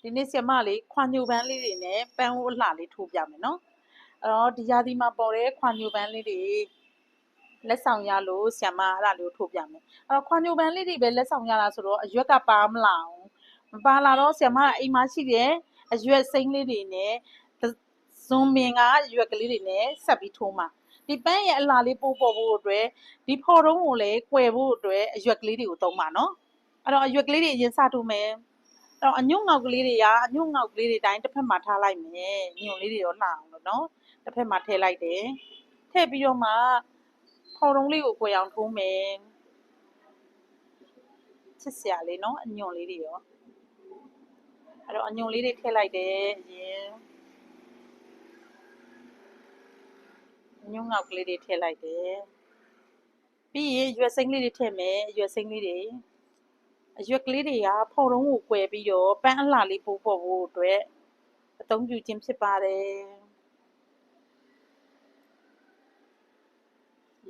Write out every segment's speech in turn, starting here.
ဒီနေ့ဆရာမလေးခွာညိုပန်းလေးတွေနဲ့ပန်းအိုးအလှလေးထိုးပြမယ်နော်အဲ့တော့ဒီရာသီမှာပေါ်တဲ့ခွာညိုပန်းလေးတွေလက်ဆောင်ရလို့ဆရာမအဲ့ဒါလေးကိုထိုးပြမယ်အဲ့တော့ခွာညိုပန်းလေးတွေပဲလက်ဆောင်ရတာဆိုတော့အရွက်ကပါမလာအောင်မပါလာတော့ဆရာမအိမ်မှာရှိတဲ့အရွက်စိမ်းလေးတွေနဲ့ဇွန်မင်ကအရွက်ကလေးတွေနဲ့ဆက်ပြီးထိုးမှာဒီပန်းရဲ့အလှလေးပိုးပေါ်ဖို့အတွက်ဒီဖော်တုံးကိုလည်းကွယ်ဖို့အတွက်အရွက်ကလေးတွေကိုသုံးပါနော်အဲ့တော့အရွက်ကလေးတွေအရင်စထိုးမယ်အဲ့တော့အညွန့်ငေါက်ကလေးတွေကအညွန့်ငေါက်ကလေးတွေတိုင်းတစ်ဖက်မှာထားလိုက်မယ်ညွန့်လေးတွေရောလှအောင်လို့နော်တစ်ဖက်မှာထည့်လိုက်တယ်ထည့်ပြီးတော့မှဖော်တုံးလေးကိုကွယ်အောင်ထိုးမယ်ချစ်စရာလေးနော်အညွန့်လေးတွေရောအဲ့တော့အညွန့်လေးတွေထည့်လိုက်တယ်အရင်အညွန့်ငေါက်ကလေးတွေထည့်လိုက်တယ်ပြီးရင်ရွက်စိမ်းလေးတွေထည့်မယ်ရွက်စိမ်းလေးတွေအရွက်ကလေးတွေကဖော်တုံးကိုကွယ်ပြီးတော့ပန်းအလှလေးပိုးပေါ်ဖို့အတွက်အသုံးပြုခြင်းဖြစ်ပါတယ်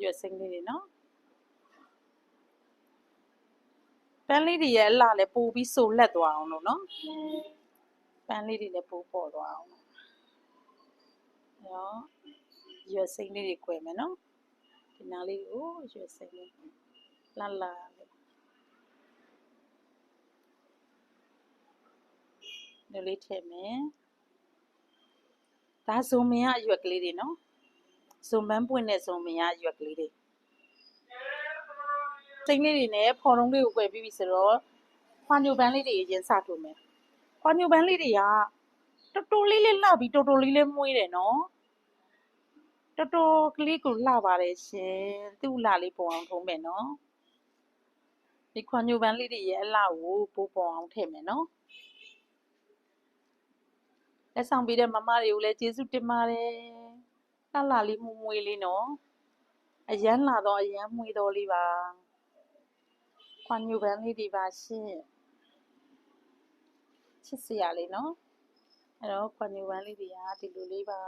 ရွက်စိမ်းလေးတွေနော်ပန်းလေးတွေရဲ့အလှလည်းပိုပြီးဆိုလက်သွားအောင်လို့နော်ပန်းလေးတွေလည်းပိုးပေါ်သွားအောင်နော်ရွက်စိမ်းလေးတွေကွယ်မယ်နော်ဒီနားလေးကိုရွက်စိမ်းလေးလှလှလေးထည့်မယ်ဒါဇုံမင်ကအရွက်ကလေးတွေနော်ဇုံပန်းပွင့်တဲ့ဇုံမင်ကအရွက်ကလေးတွေစိမ်းလေးတွေနဲ့ဖော်တုံးလေးကိုကွယ်ပြီးပြီဆိုတော့ခွာညိုပန်းလေးတွေအရင်စထိုးမယ်ခွာညိုပန်းလေးတွေကတော်တော်လေးလှပြီးတော်တော်လေးမွေးတယ်နော်တော်တော်ကလေးကိုလှပါတယ်ရှင်သူ့လှလေးပေါ်အောင်ထုံးမယ်နော်ဒီခွာညိုပန်းလေးတွေရဲ့အလှကိုပိုးပေါ်အောင်ထည့်မယ်နော်လက်ဆောင်ပေးတဲ့မမတွေကိုလည်းကျေးဇူးတင်ပါတယ်လှလေးမွေးလေးနော်အရန်လှတော့အရန်မွေးတော့လေးပါခွာညိုပန်းလေးတွေပါရှင်ချစ်စရာလေးနော်အဲ့တော့ခွာညိုပန်းလေးတွေကဒီလိုလေးပါ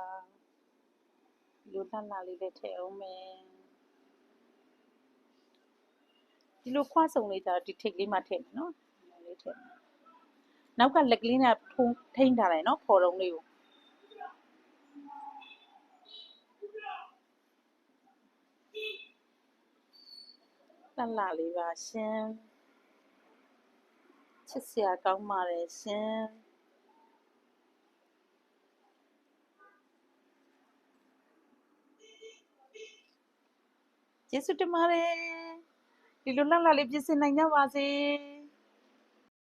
ဒီလိုလှလေးပဲထည့်အောင်မယ်ဒီလိုခွဆုံလေးကြတော့ဒီထိတ်လေးမှထည့်မယ်နော်လေးထည့်နောက်ကလက်ကလေးနဲ့ထိန်းထားတယ်နော်ဖော်တုံးလေးကိုလှလေးပါရှင်ချစ်စရာကောင်းပါတယ်ရှင်ကျေးဇူးတင်ပါတယ်ဒီလိုလှလေးပြင်ဆင်နိုင်ကြပါစေ